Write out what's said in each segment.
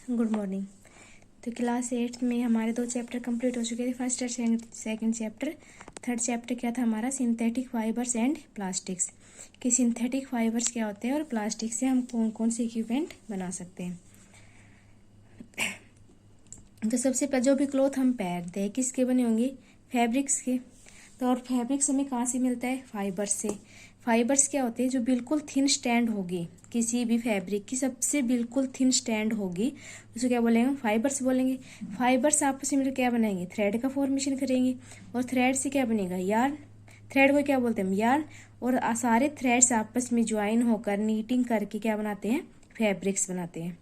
Good morning. तो class 8 में हमारे 2 चैप्टर कंप्लीट हो चुके थे, फर्स्ट और सेकंड चैप्टर। थर्ड चैप्टर क्या था हमारा, सिंथेटिक फाइबर्स एंड प्लास्टिक्स, कि सिंथेटिक फाइबर्स क्या होते हैं और प्लास्टिक से हम कौन कौन से इक्विपमेंट बना सकते हैं। तो सबसे पहले जो भी क्लॉथ हम पहनते हैं किसके बने होंगे, फैब्रिक्स के। तो और फैब्रिक्स हमें कहाँ से मिलता है, फाइबर्स से। फाइबर्स क्या होते हैं, जो बिल्कुल थिन स्टैंड होगी, किसी भी फैब्रिक की सबसे बिल्कुल थिन स्टैंड होगी, उसको क्या बोलेंगे, फाइबर्स बोलेंगे। फाइबर्स आपस में मिलकर क्या बनाएंगे, थ्रेड का फॉर्मेशन करेंगे, और थ्रेड से क्या बनेगा, यार्न। थ्रेड को क्या बोलते हैं, यार्न। और सारे थ्रेड्स आपस में ज्वाइन होकर नीटिंग करके क्या बनाते हैं, फैब्रिक्स बनाते हैं।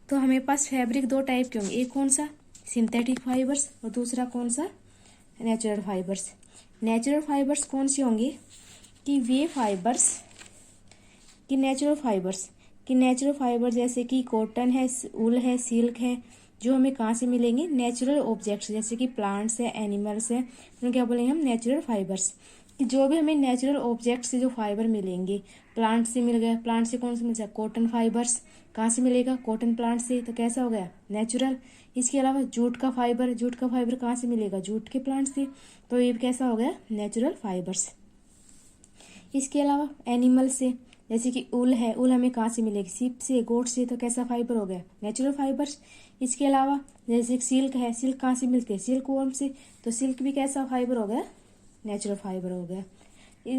तो हमें पास फैब्रिक 2 टाइप के होंगे, एक कौन सा, सिंथेटिक फाइबर्स, और दूसरा कौन सा, नेचुरल फाइबर्स। नेचुरल फाइबर्स कौन से होंगे, कि वे फाइबर्स, कि नेचुरल फाइबर जैसे कि कॉटन है, वूल है, सिल्क है, जो हमें कहाँ से मिलेंगे, नेचुरल ऑब्जेक्ट्स, जैसे कि प्लांट्स है, एनिमल्स है, उन्हें क्या बोलेंगे हम, नेचुरल फाइबर्स। कि जो भी हमें नेचुरल ऑब्जेक्ट से जो फाइबर मिलेंगे, प्लांट से मिल गया, प्लांट से कौन से मिल जाए, कॉटन फाइबर्स। कहाँ से मिलेगा, कॉटन प्लांट से, तो कैसा हो गया, नेचुरल। इसके अलावा जूट का फाइबर कहाँ से मिलेगा, जूट के प्लांट से, तो ये कैसा हो गया, नेचुरल फाइबर्स। इसके अलावा एनिमल से, जैसे कि ऊल है, ऊल हमें कहाँ से मिलेगी, सीप से, गोट से, तो कैसा फाइबर हो गया, नेचुरल फाइबर्स। इसके अलावा जैसे सिल्क है, सिल्क कहाँ से मिलती है, सिल्क वर्म से, तो सिल्क भी कैसा फाइबर हो गया, नेचुरल फाइबर हो गया।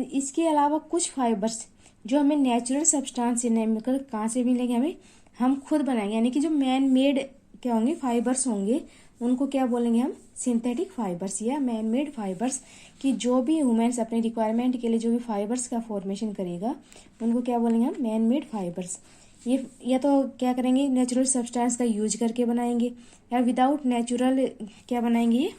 इसके अलावा कुछ फाइबर्स जो हमें नेचुरल सब्सटेंस से नहीं मिलकर कहाँ से मिलेंगे, हमें हम खुद बनाएंगे, यानी कि जो मैन मेड क्या होंगे, फाइबर्स होंगे, उनको क्या बोलेंगे हम, सिंथेटिक फाइबर्स या मैन मेड फाइबर्स। कि जो भी ह्यूमन्स अपने रिक्वायरमेंट के लिए जो भी फाइबर्स का फॉर्मेशन करेगा, उनको क्या बोलेंगे हम, मैन मेड फाइबर्स। ये या तो क्या करेंगे, नेचुरल सब्सटेंस का यूज करके बनाएंगे, या विदाउट नेचुरल क्या बनाएंगे ये,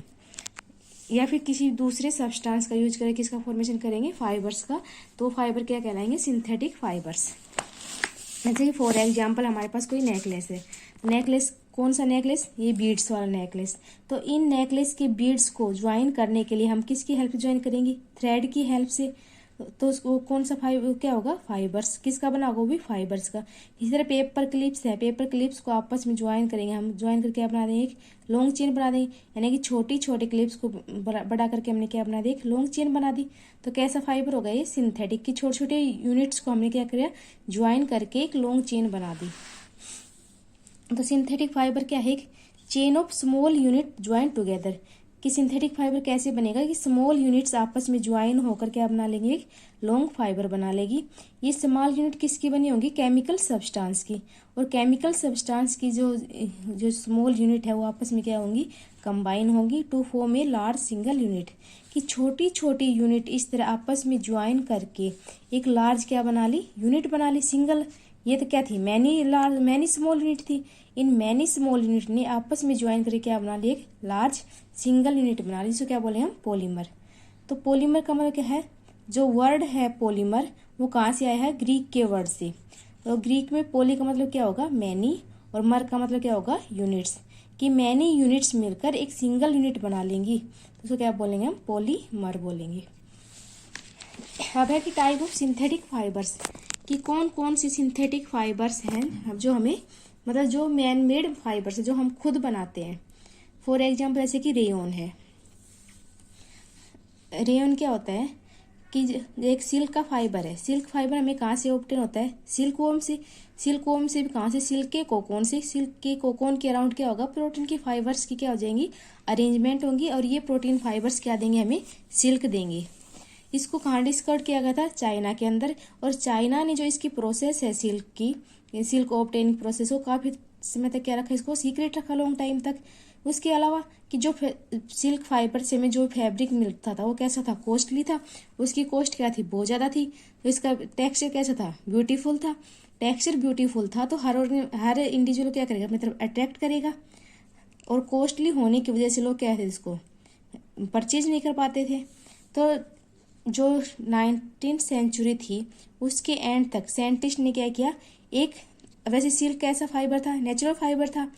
या फिर किसी दूसरे सब्सटेंस का यूज करके किसका फॉर्मेशन करेंगे, फाइबर्स का। तो फाइबर क्या कहलाएंगे, सिंथेटिक फाइबर्स। जैसे कि फॉर एग्जाम्पल हमारे पास कोई नेकलेस है, नेकलेस कौन सा नेकलेस, ये बीड्स वाला नेकलेस। तो इन नेकलेस के बीड्स को ज्वाइन करने के लिए हम किसकी हेल्प ज्वाइन करेंगे, थ्रेड की हेल्प से। तो उसको कौन सा फाइबर क्या होगा, फाइबर्स। किसका बना होगा, वो भी फाइबर्स का। इसी तरह पेपर क्लिप्स है, पेपर क्लिप्स को आपस में ज्वाइन करेंगे हम, ज्वाइन करके क्या बना देंगे, एक लॉन्ग चेन बना देंगे, यानी कि छोटी छोटी क्लिप्स को बड़ा करके हमने क्या बना दी, एक लॉन्ग चेन बना दी। तो कैसा फाइबर होगा, ये सिंथेटिक। की छोटे छोटे यूनिट्स को हमने क्या किया, ज्वाइन करके एक लॉन्ग चेन बना दी। तो सिंथेटिक फाइबर क्या है, एक chain of small unit join together. कि सिंथेटिक फाइबर कैसे बनेगा, कि स्मॉल यूनिट्स आपस में ज्वाइन होकर क्या बना लेंगे, एक लॉन्ग फाइबर बना लेगी। ये स्मॉल यूनिट किसकी बनी होंगी, केमिकल सब्सटेंस की। और केमिकल सब्सटेंस की जो स्मॉल यूनिट है वो आपस में क्या होंगी, कंबाइन होंगी to form a large single unit. कि छोटी छोटी यूनिट इस तरह आपस में ज्वाइन करके एक लार्ज क्या बना ली, यूनिट बना ली, सिंगल। ये तो क्या थी, मैनी स्मॉल यूनिट थी। इन मैनी स्मॉल यूनिट ने आपस में ज्वाइन करके क्या बना ली, एक लार्ज सिंगल यूनिट बना ली, जिसको क्या बोले हम, पॉलीमर। तो पॉलीमर का मतलब क्या है, जो वर्ड है पॉलीमर वो कहाँ से आया है, ग्रीक के वर्ड से। तो ग्रीक में पोली का मतलब क्या होगा, मैनी, और मर का मतलब क्या होगा, यूनिट्स। कि मैनी यूनिट्स मिलकर एक सिंगल यूनिट बना लेंगी, तो उसको क्या बोलेंगे हम, पॉलीमर बोलेंगे। अब है कि टाइप ऑफ सिंथेटिक फाइबर्स, कि कौन कौन सी सिंथेटिक फाइबर्स हैं जो हमें, मतलब जो मैन मेड फाइबर्स है जो हम खुद बनाते हैं। फॉर एग्जाम्पल जैसे कि रेयन है। रेयन क्या होता है, कि एक सिल्क का फाइबर है। सिल्क फाइबर हमें कहाँ से ऑब्टेन होता है, सिल्क वोम से। सिल्क वोम से भी कहाँ से, सिल्क के कोकोन से। सिल्क के कोकोन के अराउंड क्या होगा, प्रोटीन की फाइबर्स की क्या हो जाएंगी, अरेंजमेंट होंगी, और ये प्रोटीन फाइबर्स क्या देंगे हमें, सिल्क देंगे। इसको कहाँ डिस्कवर किया गया था, चाइना के अंदर। और चाइना ने जो इसकी प्रोसेस है सिल्क की, सिल्क ऑब्टेनिंग प्रोसेस, वो काफी समय तक क्या रखा, इसको सीक्रेट रखा लॉन्ग टाइम तक। उसके अलावा कि जो सिल्क फाइबर से हमें जो फैब्रिक मिलता था वो कैसा था, कॉस्टली था। उसकी कॉस्ट क्या थी, बहुत ज़्यादा थी। तो इसका टेक्सचर कैसा था, ब्यूटीफुल था। टेक्सचर ब्यूटीफुल था तो हर इंडिविजुअल क्या करेगा, अपनी तरफ अट्रैक्ट करेगा। और कॉस्टली होने की वजह से लोग क्या थे, इसको परचेज नहीं कर पाते थे। तो जो 19th सेंचुरी थी उसके एंड तक साइंटिस्ट ने क्या किया, एक, वैसे सिल्क कैसा फाइबर था, नेचुरल फाइबर था,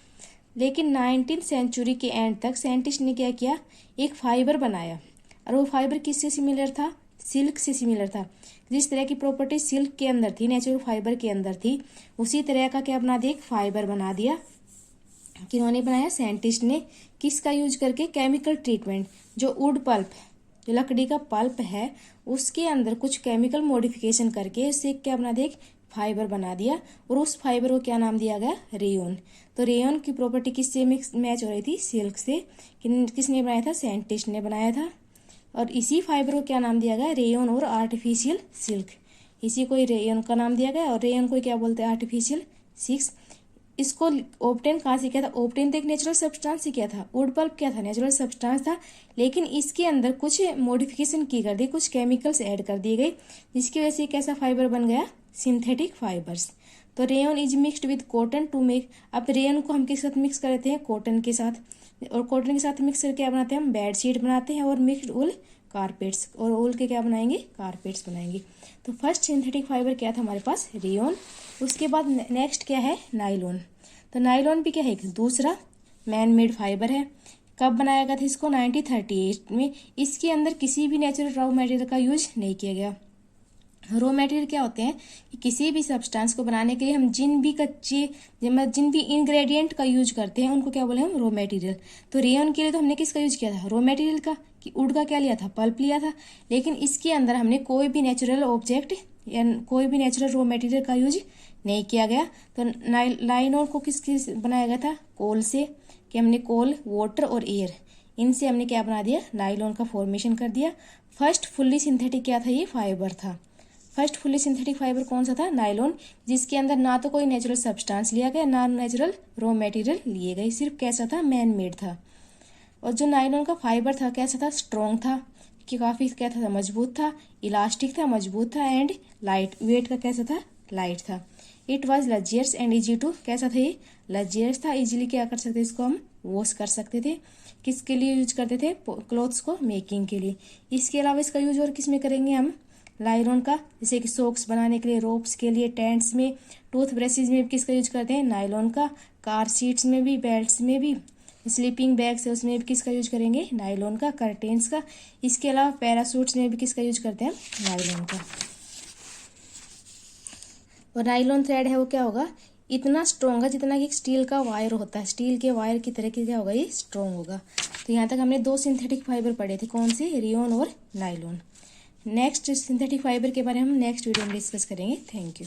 लेकिन 19th सेंचुरी के एंड तक साइंटिस्ट ने क्या किया, एक फाइबर बनाया। और वो फाइबर किससे सिमिलर था, सिल्क से सिमिलर था। जिस तरह की प्रॉपर्टी सिल्क के अंदर थी, नेचुरल फाइबर के अंदर थी, उसी तरह का क्या बना दिया, एक फाइबर बना दिया। किन्होंने बनाया? साइंटिस्ट ने। किसका यूज करके? Chemical treatment. जो वुड पल्प, जो लकड़ी का पल्प है, उसके अंदर कुछ केमिकल मॉडिफिकेशन करके उससे क्या बना दिया? फाइबर बना दिया। और उस फाइबर को क्या नाम दिया गया? रेयन। तो रेयन की प्रॉपर्टी किससे मैच हो रही थी? सिल्क से। किसने बनाया था? साइंटिस्ट ने बनाया था। और इसी फाइबर को क्या नाम दिया गया? रेयन और आर्टिफिशियल सिल्क। इसी को रेयन का नाम दिया गया और रेयन को क्या बोलते हैं? Artificial silk. इसको ऑब्टेन कहाँ से किया था? ऑब्टेन तो एक नेचुरल सब्सटेंस से किया था। वुड पल्प क्या था? नेचुरल सब्सटेंस था, लेकिन इसके अंदर कुछ मॉडिफिकेशन की कर दी, कुछ केमिकल्स ऐड कर दिए गए, जिसकी वजह से कैसा फाइबर बन गया? Synthetic fibres. तो rayon is mixed with cotton to make. अब रेयन को हम किसके साथ मिक्स करते हैं? कॉटन के साथ। और कॉटन के साथ मिक्स करके क्या बनाते हैं? हम बेडशीट बनाते हैं। और मिक्सड वुल कारपेट्स। और वुल के क्या बनाएंगे? कारपेट्स बनाएंगे। तो फर्स्ट सिंथेटिक फाइबर क्या था हमारे पास? रेयन। उसके बाद नेक्स्ट क्या है? नायलॉन। तो नायलॉन भी क्या है? दूसरा मैन मेड फाइबर है। कब बनाया गया था इसको? 1938 में। इसके अंदर किसी भी नेचुरल रॉ मटेरियल का यूज नहीं किया गया। रॉ मटेरियल क्या होते हैं कि किसी भी सब्सटेंस को बनाने के लिए हम जिन भी इंग्रेडिएंट का यूज करते हैं उनको क्या बोले हम? Raw material. तो रेयन के लिए तो हमने किसका यूज किया था? रॉ मटेरियल का। कि वुड का क्या लिया था? पल्प लिया था। लेकिन इसके अंदर हमने कोई भी नेचुरल ऑब्जेक्ट या कोई भी नेचुरल रॉ मटेरियल का यूज नहीं किया गया। तो नायलॉन को किस बनाया गया था? कोल से। कि हमने कोल, वाटर और एयर, इनसे हमने क्या बना दिया? नायलॉन का फॉर्मेशन कर दिया। फर्स्ट फुल्ली सिंथेटिक क्या था? ये फाइबर था। फर्स्ट फुल्ली सिंथेटिक फाइबर कौन सा था? नायलॉन। जिसके अंदर ना तो कोई नेचुरल सब्सटेंस लिया गया, ना नेचुरल रॉ मटेरियल लिए गए, सिर्फ कैसा था? मैन मेड था। और जो नायलॉन का फाइबर था कैसा था? स्ट्रॉन्ग था, कि काफी क्या था? मजबूत था, इलास्टिक था, मजबूत था, एंड लाइट वेट का कैसा था? लाइट था। It was luxurious and easy to, कैसा था ये? लग्जियस था, इजीली क्या कर सकते? इसको हम वॉश कर सकते थे। किसके लिए यूज करते थे? क्लोथ्स को मेकिंग के लिए। इसके अलावा इसका यूज और किस में करेंगे हम? नायलॉन का, जैसे कि सॉक्स बनाने के लिए, रोप्स के लिए, टेंट्स में, टूथ ब्रशेज में किसका यूज करते हैं? नायलॉन का। कार सीट्स में भी, बेल्ट्स में भी, स्लीपिंग बैग्स है उसमें भी किसका यूज करेंगे? नायलॉन का। कर्टेन्स का। इसके अलावा पैरासूट्स में भी किसका यूज करते हैं? नायलॉन का। और नायलॉन थ्रेड है वो क्या होगा? इतना स्ट्रॉन्ग है जितना कि स्टील का वायर होता है। स्टील के वायर की तरह क्या होगा? ये स्ट्रॉन्ग होगा। तो यहाँ तक हमने दो सिंथेटिक फाइबर पढ़े थे, कौन से? रेयन और नायलॉन। नेक्स्ट सिंथेटिक फाइबर के बारे में हम नेक्स्ट वीडियो में डिस्कस करेंगे। Thank you.